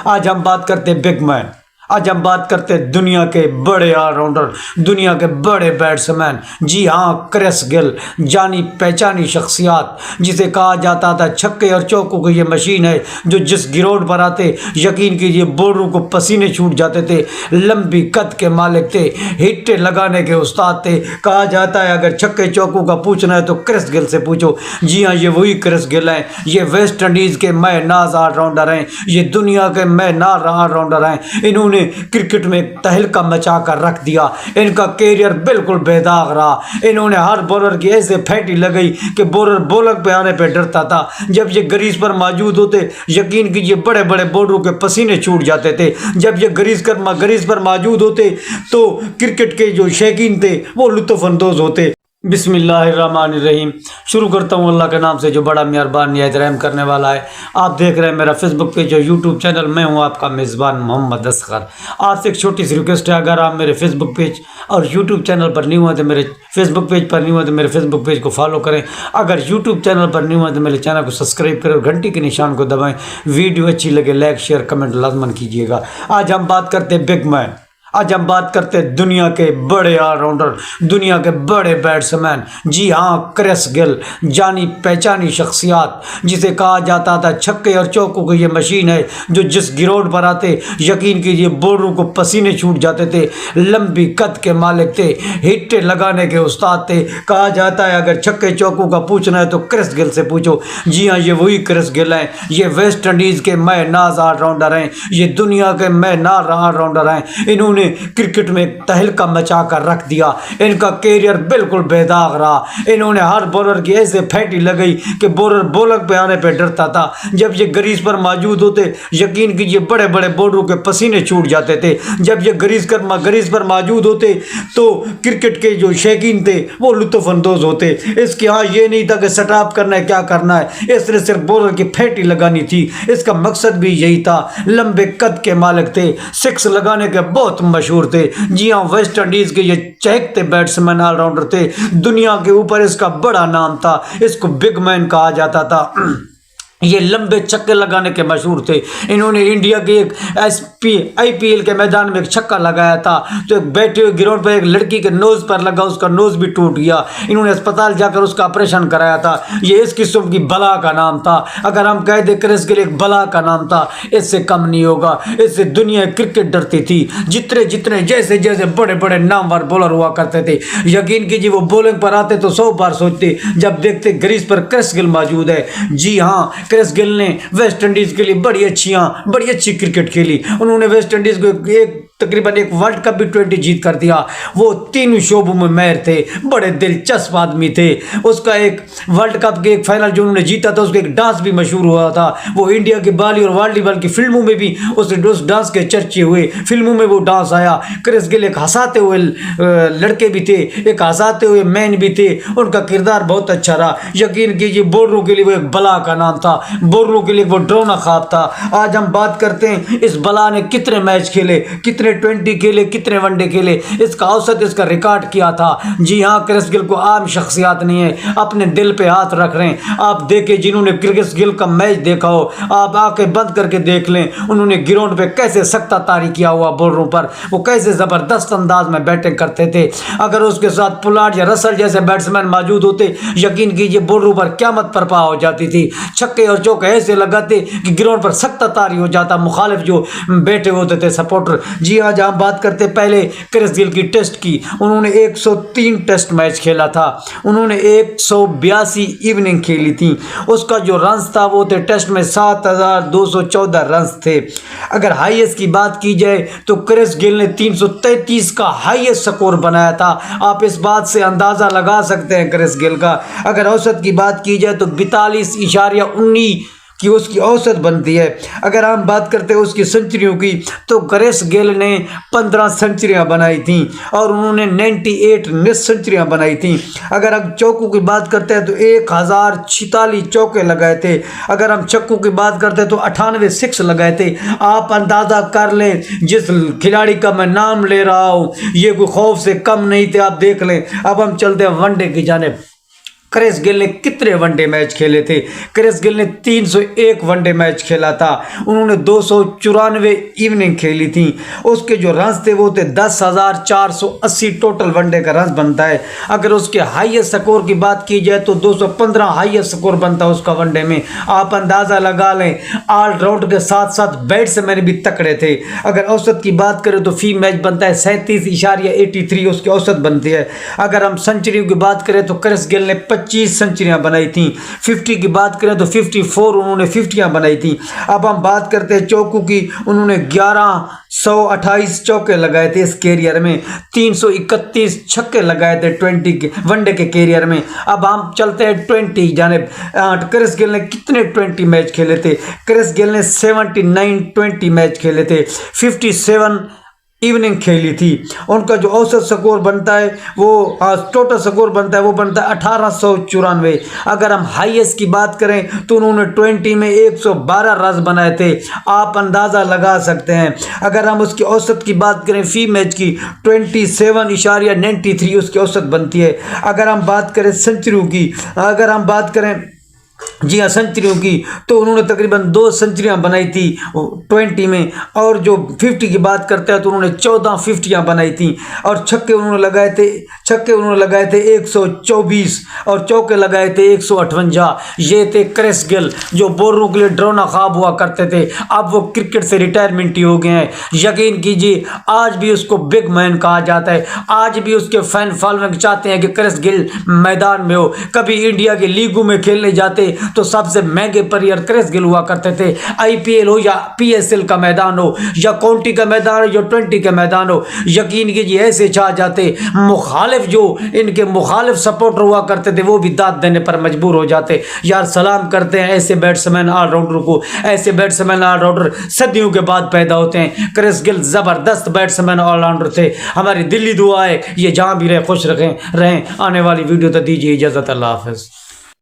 आज हम बात करते हैं बिग मैन। आज हम बात करते हैं दुनिया के बड़े ऑलराउंडर, दुनिया के बड़े बैट्समैन। जी हाँ, क्रिस गेल, जानी पहचानी शख्सियत, जिसे कहा जाता था छक्के और चौकों की ये मशीन है, जो जिस ग्राउंड पर आते यकीन कीजिए बॉलरों को पसीने छूट जाते थे। लंबी कद के मालिक थे, हिट्टे लगाने के उस्ताद थे। कहा जाता है अगर छक्के चौकों का पूछना है तो क्रिस गेल से पूछो। जी हाँ, ये वही क्रिस गेल हैं। ये वेस्ट इंडीज के मैनाज ऑलराउंडर हैं, ये दुनिया के मैनाज ऑलराउंडर हैं। इन्होंने क्रिकेट में तहलका मचा कर रख दिया। इनका कैरियर बिल्कुल बेदाग रहा। इन्होंने हर बॉलर की ऐसे फैटी लगाई कि बॉलर बॉलर पे आने पे डरता था। जब ये क्रीज पर मौजूद होते यकीन कीजिए बड़े बड़े बॉलरों के पसीने छूट जाते थे। जब ये क्रीज पर मौजूद होते तो क्रिकेट के जो शौकीन थे वो लुत्फ़अंदोज़ होते। बिस्मिल्लाहिर्रहमानिर्रहीम। शुरू करता हूँ अल्लाह के नाम से जो बड़ा मेहरबान निहायत रहम करने वाला है। आप देख रहे हैं मेरा फेसबुक पेज और यूट्यूब चैनल। मैं हूँ आपका मेज़बान मोहम्मद असगर। आपसे एक छोटी सी रिक्वेस्ट है, अगर आप मेरे फेसबुक पेज और यूट्यूब चैनल पर न्यू हैं तो मेरे फेसबुक पेज पर न्यू हैं तो मेरे फेसबुक पेज को फॉलो करें। अगर यूट्यूब चैनल पर न्यू हैं तो मेरे चैनल को सब्सक्राइब करें और घंटी के निशान को दबाएँ। वीडियो अच्छी लगे लाइक शेयर कमेंट लाजमन कीजिएगा। आज हम बात करते हैं बिग मैन। आज हम बात करते हैं दुनिया के बड़े ऑलराउंडर, दुनिया के बड़े बैट्समैन। जी हाँ, क्रिस गेल, जानी पहचानी शख्सियत, जिसे कहा जाता था छक्के और चौकों की ये मशीन है, जो जिस ग्राउंड पर आते यकीन कीजिए बॉलरों को पसीने छूट जाते थे। लंबी कद के मालिक थे, हिट्टे लगाने के उस्ताद थे। कहा जाता है अगर छक्के चौकों का पूछना है तो क्रिस गेल से पूछो। जी हाँ, ये वही क्रिस गेल हैं। ये वेस्ट इंडीज के मैनाज ऑलराउंडर हैं, ये दुनिया के मैनाज ऑलराउंडर हैं। इन्होंने क्रिकेट में तहलका मचा कर रख दिया। इनका कैरियर बिल्कुल बेदाग रहा। इन्होंने हर बॉलर की ऐसे फैटी लगाई कि बॉलर बॉलर पे आने पे डरता था। जब ये क्रीज पर मौजूद होते यकीन कीजिए बड़े बड़े बॉलरों के पसीने छूट जाते थे। जब ये क्रीज पर मौजूद होते तो क्रिकेट के जो शौकीन थे वो लुत्फ़अंदोज़ होते। इसके यहाँ ये नहीं था कि सेटअप करना है क्या करना है, इसने सिर्फ बॉलर की फैटी लगानी थी। इसका मकसद भी यही था। लंबे कद के मालिक थे, सिक्स लगाने के बहुत मशहूर थे। जी हाँ, वेस्ट इंडीज के ये चहकते बैट्समैन ऑलराउंडर थे। दुनिया के ऊपर इसका बड़ा नाम था। इसको बिग मैन कहा जाता था। ये लंबे छक्के लगाने के मशहूर थे। इन्होंने इंडिया के एक IPL के मैदान में एक छक्का लगाया था तो एक बैठे हुए ग्राउंड पर एक लड़की के नोज पर लगा, उसका नोज भी टूट गया। इन्होंने अस्पताल जाकर उसका ऑपरेशन कराया था। ये इस किस्म की बला का नाम था। अगर हम कह दें क्रिस गेल एक बला का नाम था, इससे कम नहीं होगा। इससे दुनिया क्रिकेट डरती थी। जितने जितने जैसे जैसे बड़े बड़े नामवर बॉलर हुआ करते थे यकीन कीजिए वो बॉलिंग पर आते तो 100 बार सोचते जब देखते क्रीज पर क्रिस गेल मौजूद है। जी हाँ, क्रिस गेल ने वेस्ट इंडीज के लिए बड़ी अच्छी क्रिकेट खेली। उन्होंने वेस्ट इंडीज को तकरीबन एक वर्ल्ड कप भी 20 जीत कर दिया। वो तीनों शोबों में माहिर थे, बड़े दिलचस्प आदमी थे। उसका एक वर्ल्ड कप के एक फाइनल जो उन्होंने जीता था उसका एक डांस भी मशहूर हुआ था। वो इंडिया की बाली और वॉलीबॉल की फिल्मों में भी उस डांस के चर्चे हुए, फिल्मों में वो डांस आया। क्रिस गेल एक हंसाते हुए लड़के भी थे, एक हंसाते हुए मैन भी थे। उनका किरदार बहुत अच्छा रहा। यकीन कीजिए बॉलरों के लिए वो एक बला का नाम था, बॉलरों के लिए वो डरावना ख्वाब था। आज हम बात करते हैं इस बला ने कितने मैच खेले, कितने 20 खेले, कितने वनडे खेले, इसका औसत इसका रिकॉर्ड किया था। जी हाँ, क्रिस गेल को आम शख्सियत नहीं है, अपने दिल पे हाथ रख रहे हैं। आप देखें जिन्होंने क्रिस गेल का मैच देखा हो, आप आंखें बंद करके देख लें उन्होंने ग्राउंड पे कैसे सख्ता तारी किया हुआ बॉलरों पर, वो कैसे जबरदस्त अंदाज में बैटिंग करते थे। अगर उसके साथ पुलार्ड या रसल जैसे बैट्समैन मौजूद होते यकीन कीजिए बॉलरों पर क़यामत बर्पा हो जाती थी। छक्के और चौके ऐसे लगाते कि ग्राउंड पर सख्ता तारी हो जाता मुखालिफ जो बैठे होते थे सपोर्टर। जी आज हम बात करते पहले क्रिस गेल की टेस्ट की। उन्होंने 103 टेस्ट मैच खेला था। उन्होंने 182 इवनिंग खेली थी। उसका जो रन्स था वो थे टेस्ट में 7214 रन्स थे। अगर हाईएस्ट की बात की जाए तो क्रिस गेल ने 333 का हाईएस्ट स्कोर बनाया था। आप इस बात से अंदाज़ा लगा सकते हैं क्रिस गेल का। अगर औसत की बात की जाए तो 42.19 कि उसकी औसत बनती है। अगर हम बात करते हैं उसकी सेंचुरियों की तो क्रिस गेल ने 15 सेंचुरियां बनाई थी और उन्होंने 98 नेट सेंचुरियां बनाई थी। अगर हम चौकों की बात करते हैं तो 1046 चौके लगाए थे। अगर हम छक्कों की बात करते हैं तो 98 सिक्स लगाए थे। आप अंदाज़ा कर लें जिस खिलाड़ी का मैं नाम ले रहा हूँ ये कोई खौफ से कम नहीं थे। आप देख लें। अब हम चलते हैं वनडे की जानिब। क्रिस गेल ने कितने वनडे मैच खेले थे? क्रिस गेल ने 301 वनडे मैच खेला था। उन्होंने 294 इवनिंग खेली थी। उसके जो रन्स थे वो थे 10,480 टोटल वनडे का रन बनता है। अगर उसके हाईएस्ट स्कोर की बात की जाए तो 215 हाईएस्ट स्कोर बनता है उसका वनडे में। आप अंदाज़ा लगा लें, ऑलराउंडर के साथ साथ बैट्समैन भी तकड़े थे। अगर औसत की बात करें तो फी मैच बनता है 37.83 उसकी औसत बनती है। अगर हम सेंचुरी की बात करें तो क्रिस गेल ने 25 सेंचुरियां बनाई थी। 50 की बात करें तो 54 उन्होंने 50 बनाई थी। अब हम बात करते हैं चौकों की, उन्होंने 1128 चौके लगाए थे इस कैरियर में, 331 छक्के लगाए थे 20 के वनडे के कैरियर में। अब हम चलते हैं 20 जाने क्रिस गेल ने कितने 20 मैच खेले थे? क्रिस गेल ने 79 20 मैच खेले थे, 57 इवनिंग खेली थी। उनका जो औसत स्कोर बनता है वो टोटल स्कोर बनता है वो बनता है 1894। अगर हम हाईएस्ट की बात करें तो उन्होंने 20 में 112 रन बनाए थे। आप अंदाज़ा लगा सकते हैं। अगर हम उसकी औसत की बात करें फी मैच की 27.93 उसकी औसत बनती है। अगर हम बात करें सेंचुरी की, अगर हम बात करें जी हाँ सेंचुरियों की, तो उन्होंने तकरीबन 2 सेंचुरियां बनाई थी 20 में। और जो 50 की बात करते हैं तो उन्होंने 14 50 बनाई थी। और छक्के उन्होंने लगाए थे 124 और चौके लगाए थे 158। ये थे क्रिस गेल जो बोलरों के लिए डरावना ख्वाब हुआ करते थे। अब वो क्रिकेट से रिटायरमेंट ही हो गए हैं। यकीन कीजिए आज भी उसको बिग मैन कहा जाता है। आज भी उसके फैन फॉलोइंग चाहते हैं कि क्रिस गेल मैदान में हो। कभी इंडिया के लीगों में खेलने जाते तो सबसे महंगे प्लेयर क्रिस गेल हुआ करते थे। आईपीएल हो या पीएसएल का मैदान हो या काउंटी का मैदान हो या 20 का मैदान हो, यकीन कीजिए ऐसे छा जाते। मुखालिफ जो इनके मुखालिफ सपोर्टर हुआ करते थे वो भी दाद देने पर मजबूर हो जाते। यार सलाम करते हैं ऐसे बैट्समैन ऑलराउंडर को। ऐसे बैट्समैन ऑलराउंडर सदियों के बाद पैदा होते हैं। क्रिस गेल जबरदस्त बैट्समैन ऑलराउंडर थे। हमारी दिल्ली दुआ है ये जहां भी रहे खुश रहें। आने वाली वीडियो तो दीजिए इजाजत। अल्लाह हाफिज।